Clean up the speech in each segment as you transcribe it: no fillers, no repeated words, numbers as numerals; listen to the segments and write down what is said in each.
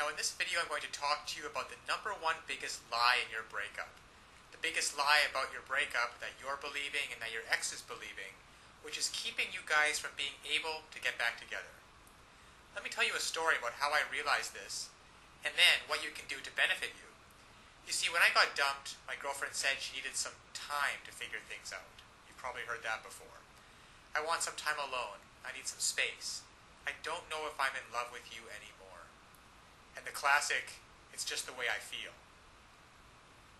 Now in this video I'm going to talk to you about the number one biggest lie in your breakup. The biggest lie about your breakup that you're believing and that your ex is believing, which is keeping you guys from being able to get back together. Let me tell you a story about how I realized this, and then what you can do to benefit you. You see, when I got dumped, my girlfriend said she needed some time to figure things out. You've probably heard that before. I want some time alone. I need some space. I don't know if I'm in love with you anymore. And the classic, it's just the way I feel.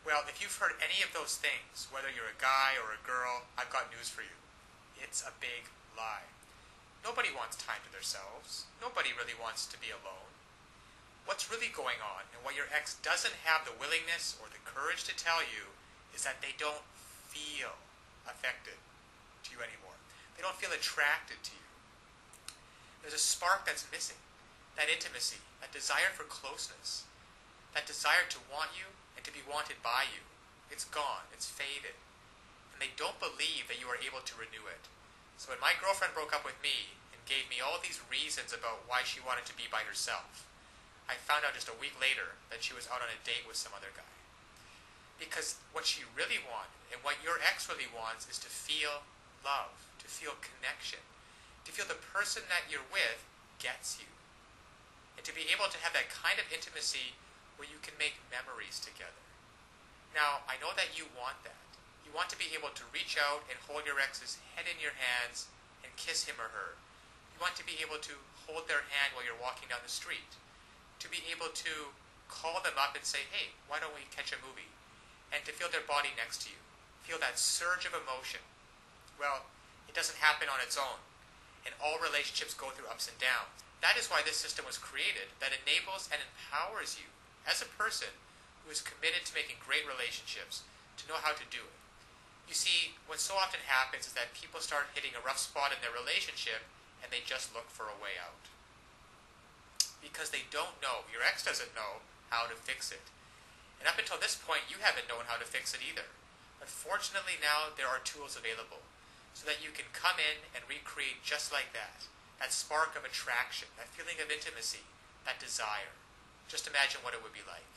Well, if you've heard any of those things, whether you're a guy or a girl, I've got news for you. It's a big lie. Nobody wants time to themselves. Nobody really wants to be alone. What's really going on, and what your ex doesn't have the willingness or the courage to tell you, is that they don't feel affected to you anymore. They don't feel attracted to you. There's a spark that's missing. That intimacy, that desire for closeness, that desire to want you and to be wanted by you. It's gone. It's faded. And they don't believe that you are able to renew it. So when my girlfriend broke up with me and gave me all these reasons about why she wanted to be by herself, I found out just a week later that she was out on a date with some other guy. Because what she really wanted, and what your ex really wants, is to feel love, to feel connection, to feel the person that you're with gets you. And to be able to have that kind of intimacy where you can make memories together. Now, I know that you want that. You want to be able to reach out and hold your ex's head in your hands and kiss him or her. You want to be able to hold their hand while you're walking down the street. To be able to call them up and say, hey, why don't we catch a movie? And to feel their body next to you. Feel that surge of emotion. Well, it doesn't happen on its own. And all relationships go through ups and downs. That is why this system was created, that enables and empowers you as a person who is committed to making great relationships to know how to do it. You see, what so often happens is that people start hitting a rough spot in their relationship and they just look for a way out. Because they don't know, your ex doesn't know how to fix it. And up until this point, you haven't known how to fix it either. But fortunately now, there are tools available so that you can come in and recreate just like that. That spark of attraction, that feeling of intimacy, that desire. Just imagine what it would be like.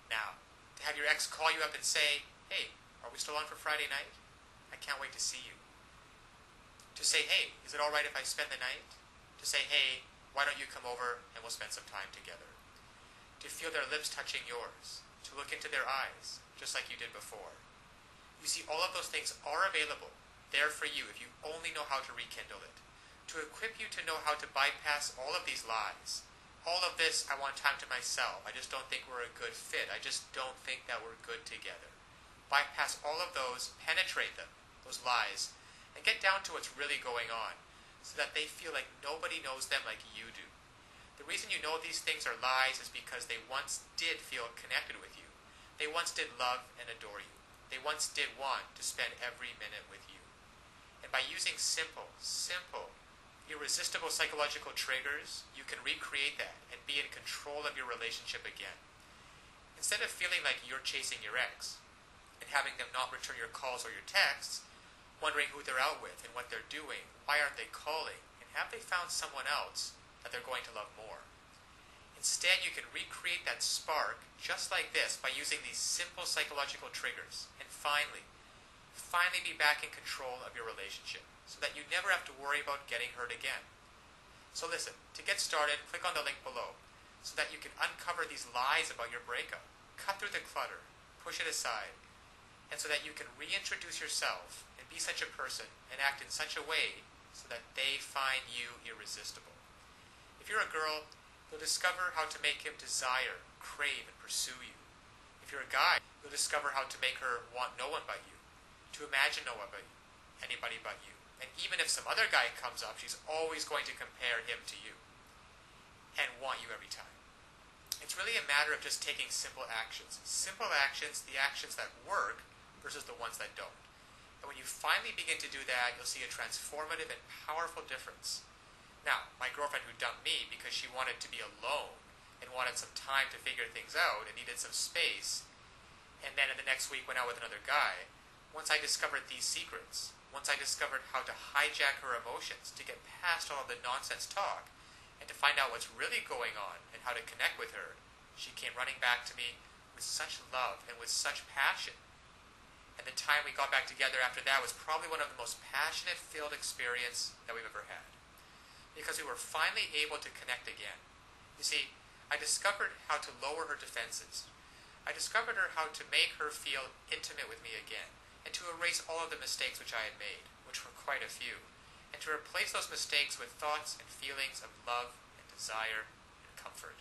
Now, to have your ex call you up and say, hey, are we still on for Friday night? I can't wait to see you. To say, hey, is it alright if I spend the night? To say, hey, why don't you come over and we'll spend some time together? To feel their lips touching yours. To look into their eyes, just like you did before. You see, all of those things are available, there for you if you only know how to rekindle it. To equip you to know how to bypass all of these lies. All of this, I want time to myself. I just don't think we're a good fit. I just don't think that we're good together. Bypass all of those, penetrate them, those lies, and get down to what's really going on, so that they feel like nobody knows them like you do. The reason you know these things are lies is because they once did feel connected with you. They once did love and adore you. They once did want to spend every minute with you. And by using simple, irresistible psychological triggers, you can recreate that and be in control of your relationship again. Instead of feeling like you're chasing your ex and having them not return your calls or your texts, wondering who they're out with and what they're doing, why aren't they calling, and have they found someone else that they're going to love more? Instead, you can recreate that spark just like this by using these simple psychological triggers and finally be back in control of your relationship so that you never have to worry about getting hurt again. So listen, to get started, click on the link below so that you can uncover these lies about your breakup, cut through the clutter, push it aside, and so that you can reintroduce yourself and be such a person and act in such a way so that they find you irresistible. If you're a girl, you'll discover how to make him desire, crave, and pursue you. If you're a guy, you'll discover how to make her want no one but you, to imagine no one but you, anybody but you. And even if some other guy comes up, she's always going to compare him to you and want you every time. It's really a matter of just taking simple actions. Simple actions, the actions that work versus the ones that don't. And when you finally begin to do that, you'll see a transformative and powerful difference. Now, my girlfriend who dumped me because she wanted to be alone and wanted some time to figure things out and needed some space, and then in the next week went out with another guy, once I discovered these secrets, once I discovered how to hijack her emotions to get past all of the nonsense talk, And to find out what's really going on and how to connect with her, she came running back to me with such love and with such passion. And the time we got back together after that was probably one of the most passionate filled experience that we've ever had. Because we were finally able to connect again. You see, I discovered how to lower her defenses. I discovered how to make her feel intimate with me again, and to erase all of the mistakes which I had made, which were quite a few, and to replace those mistakes with thoughts and feelings of love and desire and comfort.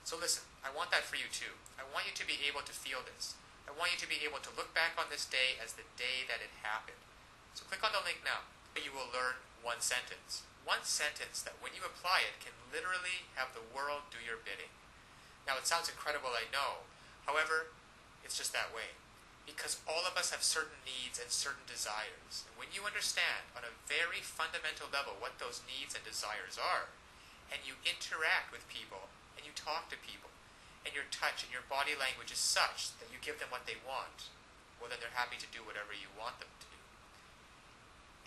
So listen, I want that for you too. I want you to be able to feel this. I want you to be able to look back on this day as the day that it happened. So click on the link now. You will learn one sentence. One sentence that when you apply it can literally have the world do your bidding. Now it sounds incredible, I know. However, it's just that way. Because all of us have certain needs and certain desires. And when you understand on a very fundamental level what those needs and desires are, and you interact with people, and you talk to people, and your touch and your body language is such that you give them what they want, well then they're happy to do whatever you want them to do.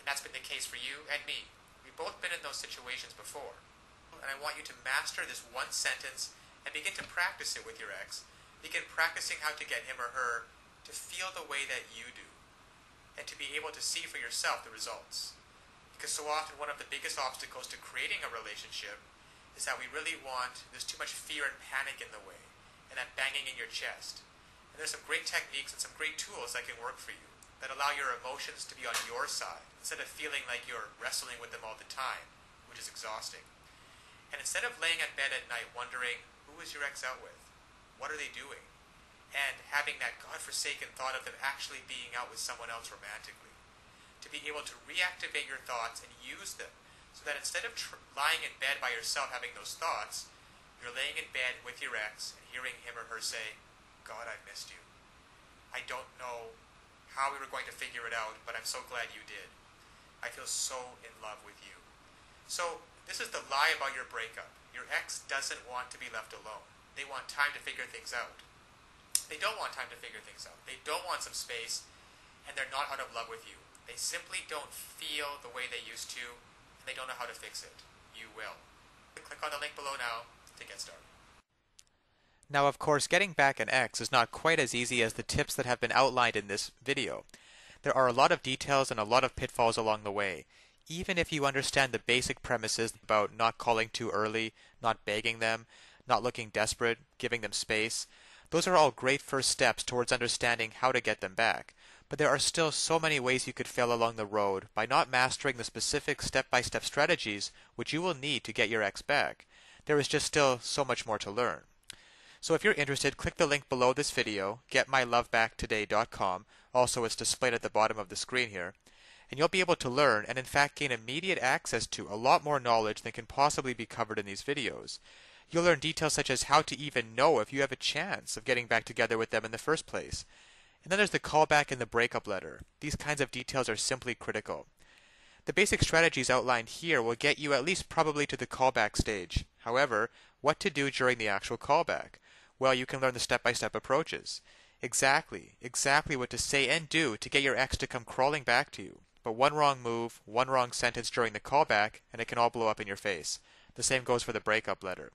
And that's been the case for you and me. We've both been in those situations before. And I want you to master this one sentence and begin to practice it with your ex. Begin practicing how to get him or her to feel the way that you do, and to be able to see for yourself the results. Because so often one of the biggest obstacles to creating a relationship is that we really want, there's too much fear and panic in the way, and that banging in your chest. And there's some great techniques and some great tools that can work for you, that allow your emotions to be on your side, instead of feeling like you're wrestling with them all the time, which is exhausting. And instead of laying in bed at night wondering, who is your ex out with? What are they doing? And having that godforsaken thought of them actually being out with someone else romantically. To be able to reactivate your thoughts and use them, so that instead of lying in bed by yourself having those thoughts, you're laying in bed with your ex and hearing him or her say, God, I missed you. I don't know how we were going to figure it out, but I'm so glad you did. I feel so in love with you. So this is the lie about your breakup. Your ex doesn't want to be left alone. They want time to figure things out. They don't want time to figure things out. They don't want some space, and they're not out of love with you. They simply don't feel the way they used to, and they don't know how to fix it. You will. Click on the link below now to get started. Now, of course, getting back an ex is not quite as easy as the tips that have been outlined in this video. There are a lot of details and a lot of pitfalls along the way. Even if you understand the basic premises about not calling too early, not begging them, not looking desperate, giving them space, those are all great first steps towards understanding how to get them back. But there are still so many ways you could fail along the road by not mastering the specific step-by-step strategies which you will need to get your ex back. There is just still so much more to learn. So if you're interested, click the link below this video, getmylovebacktoday.com. Also, it's displayed at the bottom of the screen here. And you'll be able to learn and in fact gain immediate access to a lot more knowledge than can possibly be covered in these videos. You'll learn details such as how to even know if you have a chance of getting back together with them in the first place. And then there's the callback and the breakup letter. These kinds of details are simply critical. The basic strategies outlined here will get you at least probably to the callback stage. However, what to do during the actual callback? Well, you can learn the step-by-step approaches. Exactly what to say and do to get your ex to come crawling back to you. But one wrong move, one wrong sentence during the callback, and it can all blow up in your face. The same goes for the breakup letter.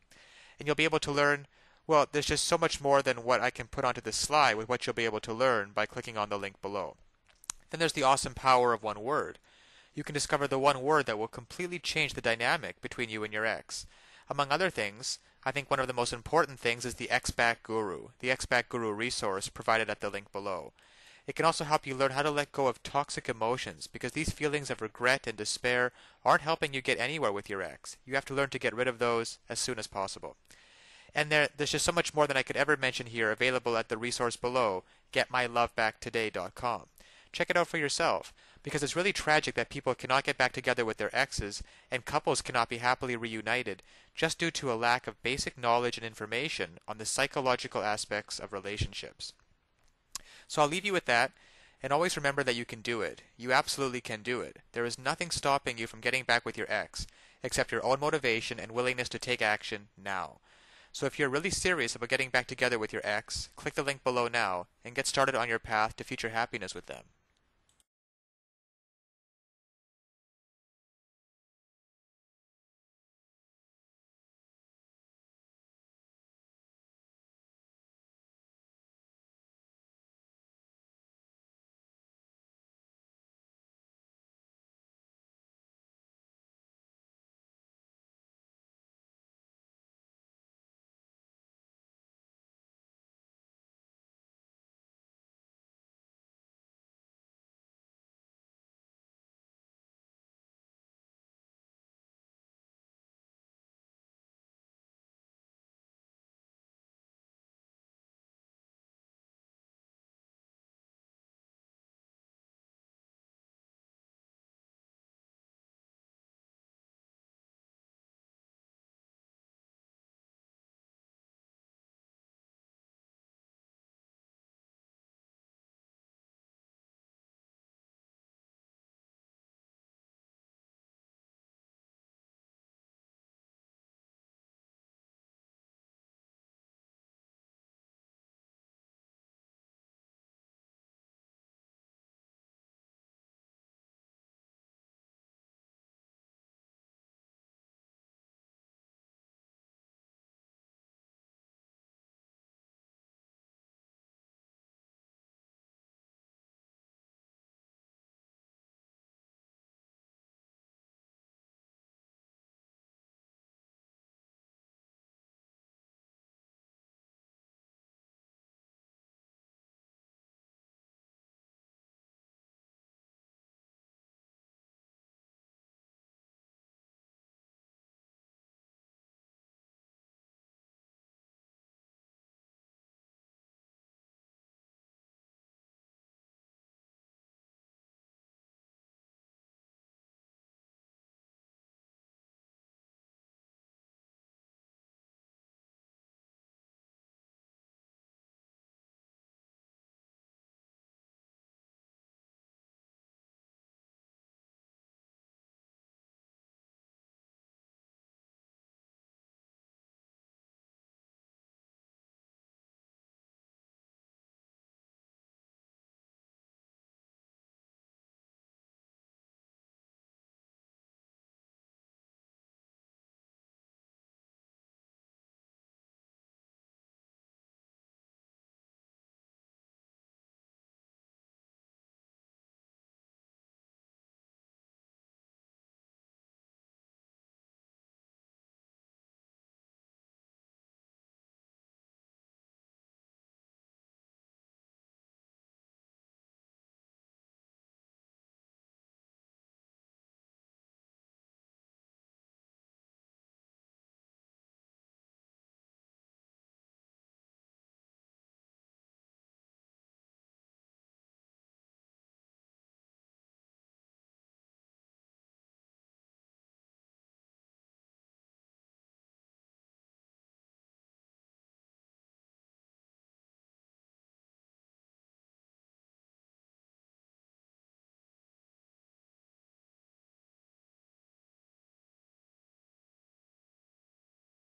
And you'll be able to learn, well, there's just so much more than what I can put onto this slide with what you'll be able to learn by clicking on the link below. Then there's the awesome power of one word. You can discover the one word that will completely change the dynamic between you and your ex. Among other things, I think one of the most important things is the Ex-Back Guru, the Ex-Back Guru resource provided at the link below. It can also help you learn how to let go of toxic emotions, because these feelings of regret and despair aren't helping you get anywhere with your ex. You have to learn to get rid of those as soon as possible. And there's just so much more than I could ever mention here available at the resource below, getmylovebacktoday.com. Check it out for yourself, because it's really tragic that people cannot get back together with their exes, and couples cannot be happily reunited just due to a lack of basic knowledge and information on the psychological aspects of relationships. So I'll leave you with that, and always remember that you can do it. You absolutely can do it. There is nothing stopping you from getting back with your ex, except your own motivation and willingness to take action now. So if you're really serious about getting back together with your ex, click the link below now and get started on your path to future happiness with them.